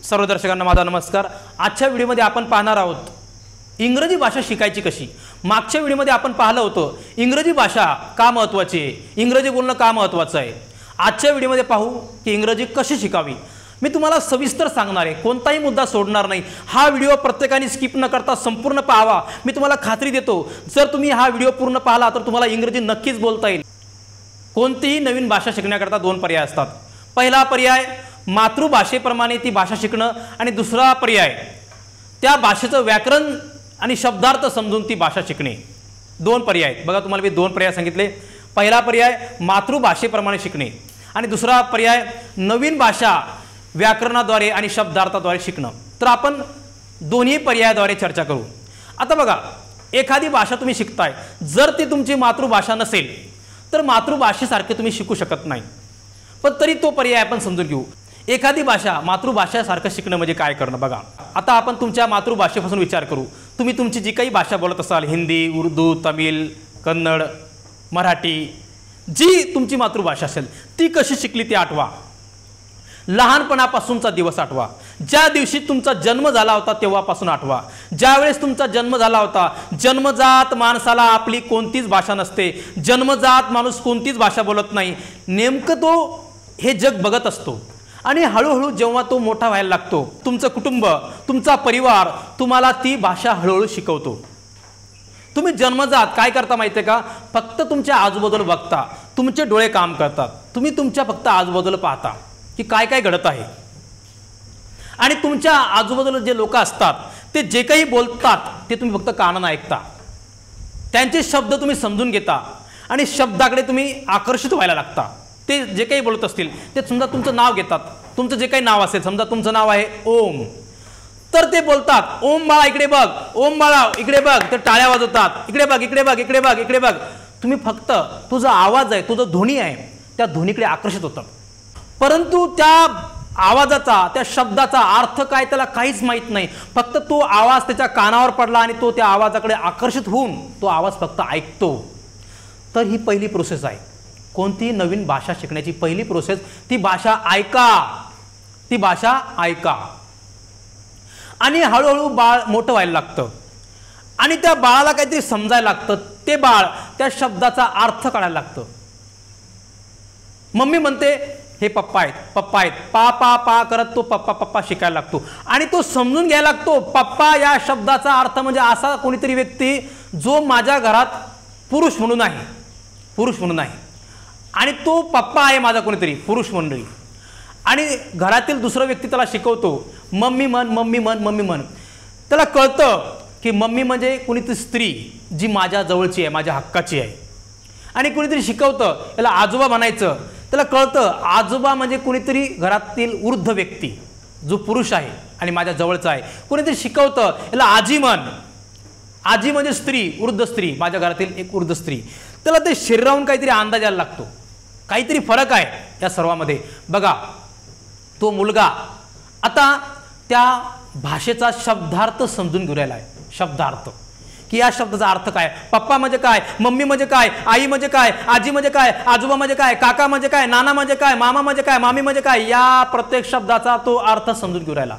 सर्व दर्शकांना माझा नमस्कार। आजच्या व्हिडिओमध्ये आपण पाहणार आहोत इंग्रजी भाषा शिकायची कशी। मागच्या व्हिडिओमध्ये आपण पाहिलं होतं इंग्रजी भाषा का महत्त्वाची आहे, इंग्रजी बोलणं का महत्त्वाचं आहे। आजच्या व्हिडिओमध्ये पाहू की इंग्रजी कशी शिकावी। मी तुम्हाला सविस्तर सांगणार आहे, कोणताही मुद्दा सोडणार नाही। हा व्हिडिओ प्रत्येकाने स्किप न करता संपूर्ण पाहावा। मी तुम्हाला खात्री देतो जर तुम्ही हा व्हिडिओ पूर्ण पाहिला तर तुम्हाला इंग्रजी नक्कीच बोलता येईल। कोणतीही नवीन भाषा शिकण्याकरता दोन पर्याय असतात। पहिला पर्याय मातृभाषेप्रमाणे ती भाषा शिकणं आणि दुसरा पर्याय त्या भाषेचं व्याकरण आणि शब्दार्थ समजून ती भाषा शिकणे। दोन पर्याय आहेत बघा, तुम्हाला मी दोन पर्याय सांगितले। पहिला पर्याय मातृभाषेप्रमाणे शिकणे आणि दुसरा पर्याय नवीन भाषा व्याकरणाद्वारे आणि शब्दार्थाद्वारे शिकणं। तर आपण दोन्ही पर्यायाद्वारे चर्चा करू। आता बघा, एखादी भाषा तुम्ही शिकताय, जर ती तुमची मातृभाषा नसेल तर मातृभाषेसारखे तुम्ही शिकू शकत नाही। पण तरी तो पर्याय आपण समजून घेऊ। एखादी भाषा मातृभाषेसारखं शिकणं म्हणजे काय करणं बघा। आता आपण तुमच्या मातृभाषेपासून विचार करू। तुम्ही तुमची जी काही भाषा बोलत असाल, हिंदी, उर्दू, तमिळ, कन्नड, मराठी, जी तुमची मातृभाषा असेल ती कशी शिकली ते आठवा। लहानपणापासूनचा दिवस आठवा। ज्या दिवशी तुमचा जन्म झाला होता तेव्हापासून आठवा। ज्यावेळेस तुमचा जन्म झाला होता, जन्मजात माणसाला आपली कोणतीच भाषा नसते, जन्मजात माणूस कोणतीच भाषा बोलत नाही। नेमकं तो हे जग बघत असतो आणि हळूहळू जेव्हा तो मोठा व्हायला लागतो, तुमचं कुटुंब, तुमचा परिवार तुम्हाला ती भाषा हळूहळू शिकवतो। तुम्ही जन्मजात काय करता माहिती आहे का? फक्त तुमच्या आजूबाजूला बघता, तुमचे डोळे काम करतात, तुम्ही तुमच्या फक्त आजूबाजूला पाहता की काय काय घडत आहे। आणि तुमच्या आजूबाजूला जे लोक असतात ते जे काही बोलतात ते तुम्ही फक्त कानाने ऐकता, त्यांचे शब्द तुम्ही समजून घेता आणि शब्दाकडे तुम्ही आकर्षित व्हायला लागता। ते जे काही बोलत असतील ते समजा तुमचं नाव घेतात, तुमचं जे काही नाव असेल, समजा तुमचं नाव आहे ओम, तर ते बोलतात ओम बाळा इकडे बघ, ओम बाळा इकडे बघ, तर टाळ्या वाजवतात, इकडे बघ इकडे बघ इकडे बघ इकडे बघ। तुम्ही फक्त तुझा आवाज आहे, तुझं ध्वनी आहे, त्या ध्वनीकडे आकर्षित होतात। परंतु त्या आवाजाचा, त्या शब्दाचा अर्थ काय त्याला काहीच माहीत नाही। फक्त तो आवाज त्याच्या कानावर पडला आणि तो त्या आवाजाकडे आकर्षित होऊन तो आवाज फक्त ऐकतो। तर ही पहिली प्रोसेस आहे कोणती नवीन भाषा शिकण्याची। पहिली प्रोसेस ती भाषा ऐका, ती भाषा ऐका। आणि हळूहळू बाळ मोठं व्हायला लागतं आणि त्या बाळाला काहीतरी समजायला लागतं। ते बाळ त्या शब्दाचा अर्थ काढायला लागतं। मम्मी म्हणते हे पप्पा आहेत, पप्पा आहेत, पा पा पा करत तो पप्पा पप्पा शिकायला लागतो आणि तो समजून घ्यायला लागतो पप्पा या शब्दाचा अर्थ म्हणजे असा कोणीतरी व्यक्ती जो माझ्या घरात पुरुष म्हणून आहे, पुरुष म्हणून आहे, आणि तो पप्पा आहे माझा कोणीतरी पुरुष मंडळी। आणि घरातील दुसरा व्यक्ती त्याला शिकवतो मम्मी म्हण, मम्मी म्हण, मम्मी म्हण। त्याला कळतं की मम्मी म्हणजे कोणीतरी स्त्री जी माझ्या जवळची आहे, माझ्या हक्काची आहे। आणि कोणीतरी शिकवतं याला आजोबा म्हणायचं, त्याला कळतं आजोबा म्हणजे कोणीतरी घरातील वृद्ध व्यक्ती जो पुरुष आहे आणि माझ्या जवळचा आहे। कोणीतरी शिकवतं याला आजी म्हण, आजी म्हणजे स्त्री, वृद्ध स्त्री, माझ्या घरातील एक वृद्ध स्त्री। त्याला ते शरीरावरून काहीतरी अंदाज यायला लागतो, काहीतरी फरक आहे या सर्वांमध्ये। बघा, तो मुलगा आता त्या भाषेचा शब्दार्थ समजून घेऊन राहिला आहे। शब्दार्थ की या शब्दाचा अर्थ काय, पप्पा म्हणजे काय, मम्मी म्हणजे काय, आई म्हणजे काय, आजी म्हणजे काय, आजोबा म्हणजे काय, काका म्हणजे काय, नाना म्हणजे काय, मामा म्हणजे काय, मामी म्हणजे काय, या प्रत्येक शब्दाचा तो अर्थ समजून घेऊन राहिला।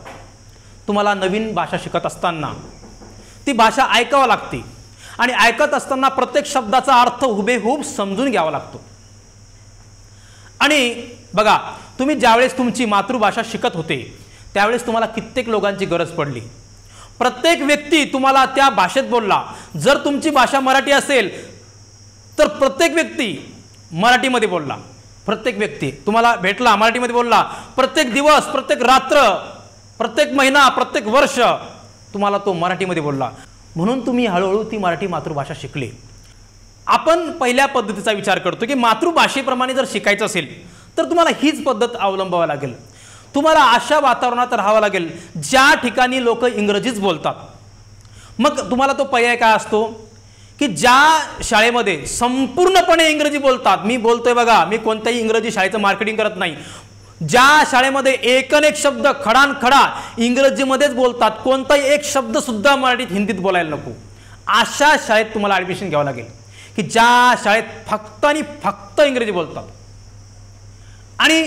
तुम्हाला नवीन भाषा शिकत असताना ती भाषा ऐकावं लागते आणि ऐकत असताना प्रत्येक शब्दाचा अर्थ हुबेहूब समजून घ्यावा लागतो। आणि बघा, तुम्ही ज्यावेळेस तुमची मातृभाषा शिकत होते त्यावेळेस तुम्हाला कित्येक लोकांची गरज पडली। प्रत्येक व्यक्ती तुम्हाला त्या भाषेत बोलला। जर तुमची भाषा मराठी असेल तर प्रत्येक व्यक्ती मराठीमध्ये बोलला, प्रत्येक व्यक्ती तुम्हाला भेटला मराठीमध्ये बोलला। प्रत्येक दिवस, प्रत्येक रात्र, प्रत्येक महिना, प्रत्येक वर्ष तुम्हाला तो मराठीमध्ये बोलला। म्हणून तुम्ही हळूहळू ती मराठी मातृभाषा शिकली। आपण पहिल्या पद्धतीचा विचार करतो की मातृभाषेप्रमाणे जर शिकायचं असेल तर तुम्हाला हीच पद्धत अवलंबावी लागेल। तुम्हाला अशा वातावरणात राहावं लागेल ज्या ठिकाणी लोक इंग्रजीच बोलतात। मग तुम्हाला तो पर्याय काय असतो की ज्या शाळेमध्ये संपूर्णपणे इंग्रजी बोलतात, मी बोलतोय बघा, मी कोणत्याही इंग्रजी शाळेचं मार्केटिंग करत नाही, ज्या शाळेमध्ये एकनेक शब्द खडानखडा इंग्रजीमध्येच बोलतात, कोणताही एक शब्द सुद्धा मराठीत हिंदीत बोलायला नको, अशा शाळेत तुम्हाला ॲडमिशन घ्यावं लागेल की ज्या शाळेत फक्त आणि फक्त इंग्रजी बोलतात। आणि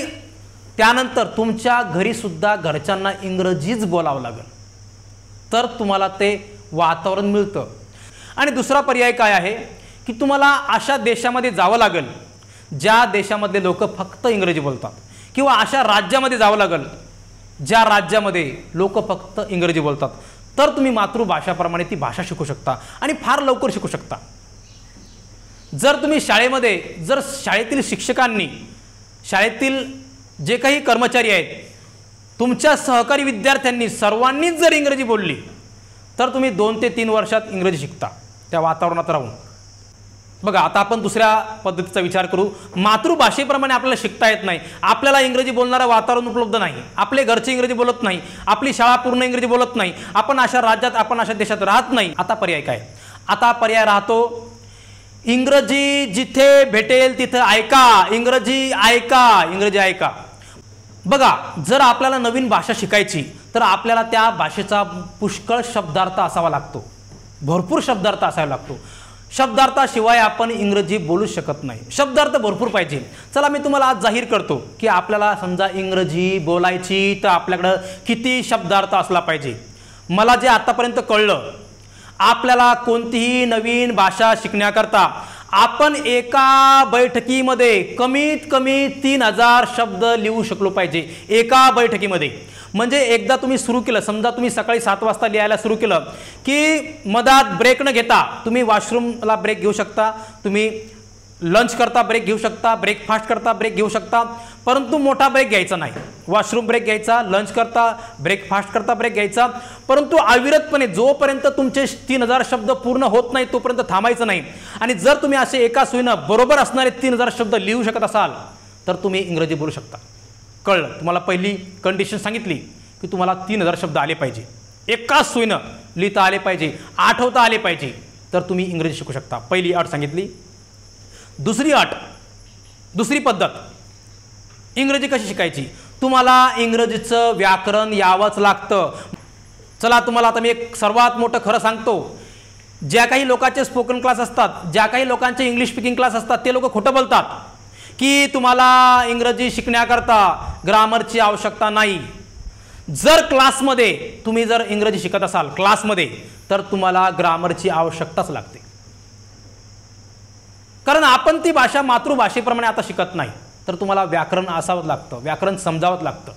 त्यानंतर तुमच्या घरीसुद्धा घरच्यांना इंग्रजीच बोलावं लागेल, तर तुम्हाला ते वातावरण मिळतं. आणि दुसरा पर्याय काय आहे की तुम्हाला अशा देशामध्ये जावं लागेल ज्या देशामधले लोक फक्त इंग्रजी बोलतात, किंवा अशा राज्यामध्ये जावं लागेल ज्या राज्यामध्ये लोक फक्त इंग्रजी बोलतात, तर तुम्ही मातृभाषाप्रमाणे ती भाषा शिकू शकता आणि फार लवकर शिकू शकता. जर तुम्ही जर शाळेतील शिक्षकांनी, शाळेतील जे काही कर्मचारी आहेत, तुमच्या सहकारी विद्यार्थ्यांनी सर्वांनीच जर इंग्रजी बोलली, तर तुम्ही 2 ते 3 वर्षात इंग्रजी शिकता त्या वातावरणात राहून. बघा, आता आपण दुसऱ्या पद्धतीचा विचार करू. मातृभाषेप्रमाणे आपल्याला शिकता येत नाही, आपल्याला इंग्रजी बोलणारं वातावरण उपलब्ध नाही, आपले घरचे इंग्रजी बोलत नाही, आपली शाळा पूर्ण इंग्रजी बोलत नाही, आपण अशा राज्यात, आपण अशा देशात राहत नाही. आता पर्याय काय? आता पर्याय राहतो इंग्रजी जिथे भेटेल तिथं ऐका, इंग्रजी ऐका, इंग्रजी ऐका. बघा, जर आपल्याला नवीन भाषा शिकायची तर आपल्याला त्या भाषेचा पुष्कळ शब्दार्थ असावा लागतो, भरपूर शब्दार्थ असावा लागतो. शब्दार्थाशिवाय आपण इंग्रजी बोलू शकत नाही, शब्दार्थ भरपूर पाहिजे. चला, मी तुम्हाला आज जाहीर करतो की आपल्याला समजा इंग्रजी बोलायची तर आपल्याकडं किती शब्दार्थ असला पाहिजे. मला जे आतापर्यंत कळलं, आपल्याला कोणतीही नवीन भाषा शिकण्याकरता आपण एका बैठकीमध्ये कमीत कमी 3000 शब्द लिहू शकलो पाहिजे, एका बैठकीमध्ये. म्हणजे एकदा तुम्ही सुरू केलं, समजा तुम्ही सकाळी 7 वाजता लिहायला सुरू केलं की मधात ब्रेक न घेता तुम्ही वॉशरूमला ब्रेक घेऊ शकता, तुम्ही लंच करता ब्रेक घेऊ शकता, ब्रेकफास्ट करता ब्रेक घेऊ शकता, परंतु मोठा ब्रेक घ्यायचा नाही. वॉशरूम ब्रेक घ्यायचा, लंच करता, ब्रेकफास्ट करता ब्रेक घ्यायचा, परंतु अविरतपणे जोपर्यंत तुमचे 3000 शब्द पूर्ण होत नाही तोपर्यंत थांबायचं नाही. आणि जर तुम्ही असे एका सुईनं बरोबर असणारे 3000 शब्द लिहू शकत असाल तर तुम्ही इंग्रजी बोलू शकता. कळलं? तुम्हाला पहिली कंडिशन सांगितली की तुम्हाला 3000 शब्द आले पाहिजे, एका सुईनं लिहिता आले पाहिजे, आठवता आले पाहिजे, तर तुम्ही इंग्रजी शिकू शकता. पहिली अट सांगितली. दुसरी अट, दुसरी पद्धत, इंग्रजी कशी शिकायची? तुम्हाला इंग्रजीचं व्याकरण यावंच लागतं. चला, तुम्हाला आता मी एक सर्वात मोठं खरं सांगतो. ज्या काही लोकांचे स्पोकन क्लास असतात, ज्या काही लोकांचे इंग्लिश स्पीकिंग क्लास असतात, ते लोक खोटं बोलतात की तुम्हाला इंग्रजी शिकण्याकरता ग्रामरची आवश्यकता नाही. जर क्लासमध्ये तुम्ही जर इंग्रजी शिकत असाल क्लासमध्ये, तर तुम्हाला ग्रामरची आवश्यकताच लागते. कारण आपण ती भाषा मातृभाषेप्रमाणे आता शिकत नाही, तर तुम्हाला व्याकरण असावंच लागतं, व्याकरण समजावंच लागतं,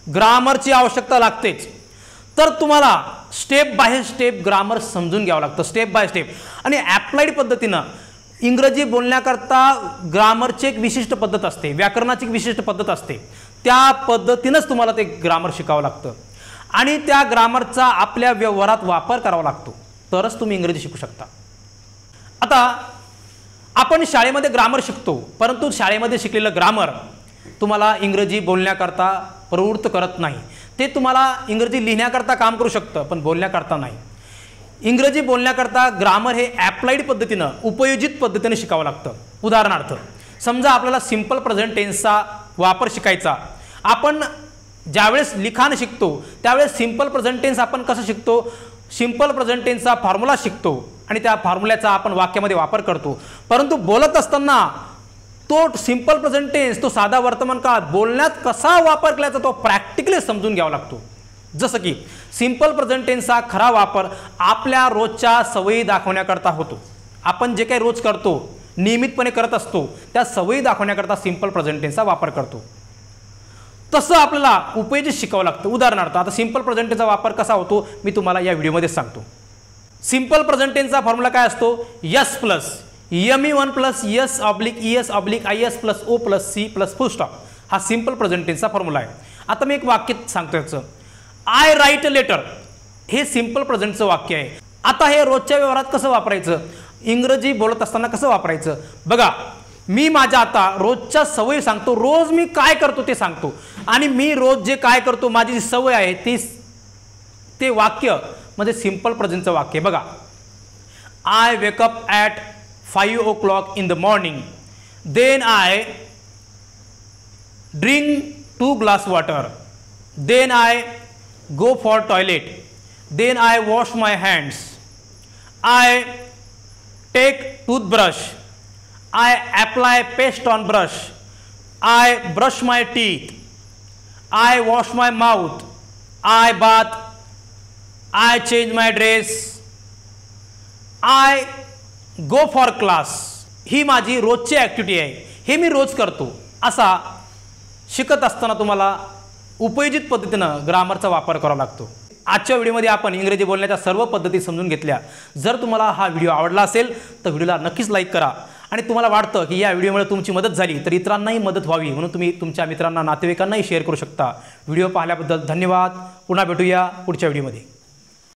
ग्रामरची आवश्यकता लागतेच. तर तुम्हाला स्टेप बाय स्टेप ग्रामर समजून घ्यावं लागतं, स्टेप बाय स्टेप. आणि ॲप्लाइड पद्धतीनं इंग्रजी बोलण्याकरता ग्रामरची एक विशिष्ट पद्धत असते, व्याकरणाची एक विशिष्ट पद्धत असते, त्या पद्धतीनंच तुम्हाला ते ग्रामर शिकावं लागतं आणि त्या ग्रामरचा आपल्या व्यवहारात वापर करावा लागतो, तरच तुम्ही इंग्रजी शिकू शकता. आता आपण शाळेमध्ये ग्रामर शिकतो, परंतु शाळेमध्ये शिकलेलं ग्रामर तुम्हाला इंग्रजी बोलण्याकरता प्रवृत्त करत नाही. ते तुम्हाला इंग्रजी लिहिण्याकरता काम करू शकतं, पण बोलण्याकरता नाही. इंग्रजी बोलण्याकरता ग्रामर हे ॲप्लाइड पद्धतीनं, उपयोजित पद्धतीने शिकावं लागतं. उदाहरणार्थ, समजा आपल्याला सिंपल प्रेझेंट टेन्सचा वापर शिकायचा. आपण ज्यावेळेस लिखाण शिकतो त्यावेळेस सिंपल प्रेझेंट टेन्स आपण कसं शिकतो? सिंपल प्रेझेंट टेन्सचा फॉर्म्युला शिकतो आणि त्या फॉर्म्युल्याचा आपण वाक्यामध्ये वापर करतो. परंतु बोलत असताना तो सिंपल प्रेझेंट टेन्स, तो साधा वर्तमान काळात बोलण्यात कसा वापर केल्याचा तो प्रॅक्टिकली समजून घ्यावा लागतो. जसं की सिंपल प्रेझेंट टेन्सचा खरा वापर आपल्या रोजच्या सवयी दाखवण्याकरता होतो. आपण जे काही रोज करतो, नियमितपणे करत असतो, त्या सवयी दाखवण्याकरता सिंपल प्रेझेंट टेन्सचा वापर करतो. तसं आपल्याला उपयोजित शिकावं लागतं. उदाहरणार्थ, आता सिंपल प्रेझेंट टेन्सचा वापर कसा होतो मी तुम्हाला या व्हिडिओमध्ये सांगतो. सिंपल प्रेझेंट टेन्सचा फॉर्म्युला काय असतो? Yes plus ME1 plus yes oblique ES oblique IS plus O plus C plus full stop, हा सिंपल प्रेझेंट टेन्सचा फॉर्म्युला आहे. आता मी एक वाक्य सांगतो याचं, आय राईट अ लेटर, हे सिंपल प्रेझेंटचं वाक्य आहे. आता हे रोजच्या व्यवहारात कसं वापरायचं, इंग्रजी बोलत असताना कसं वापरायचं? बघा, मी माझ्या आता रोजच्या सवयी सांगतो, रोज मी काय करतो ते सांगतो, आणि मी रोज जे काय करतो, माझी जी सवय आहे ते वाक्य म्हणजे सिंपल प्रेझेंटचं वाक्य. बघा, I wake up at 5 o'clock in the morning, then I drink 2 glass water, then I go for toilet, then I wash my hands, I take toothbrush, I apply paste on brush, I brush my teeth, I wash my mouth, I bath, I change my dress, I go for class. ही माझी रोजची activity आहे, हे मी रोज करतो. असा शिकत असताना तुम्हाला उपयोजित पद्धतीनं ग्रामरचा वापर करावा लागतो. आजच्या व्हिडिओमध्ये आपण इंग्रजी बोलण्याच्या सर्व पद्धती समजून घेतल्या. जर तुम्हाला हा व्हिडिओ आवडला असेल तर व्हिडिओला नक्कीच लाईक करा. आणि तुम्हाला वाटतं की या व्हिडिओमुळे तुमची मदत झाली तर इतरांनाही मदत व्हावी म्हणून तुम्ही तुमच्या मित्रांना, नातेवाईकांनाही शेअर करू शकता. व्हिडिओ पाहिल्याबद्दल धन्यवाद. पुन्हा भेटूया पुढच्या व्हिडिओमध्ये.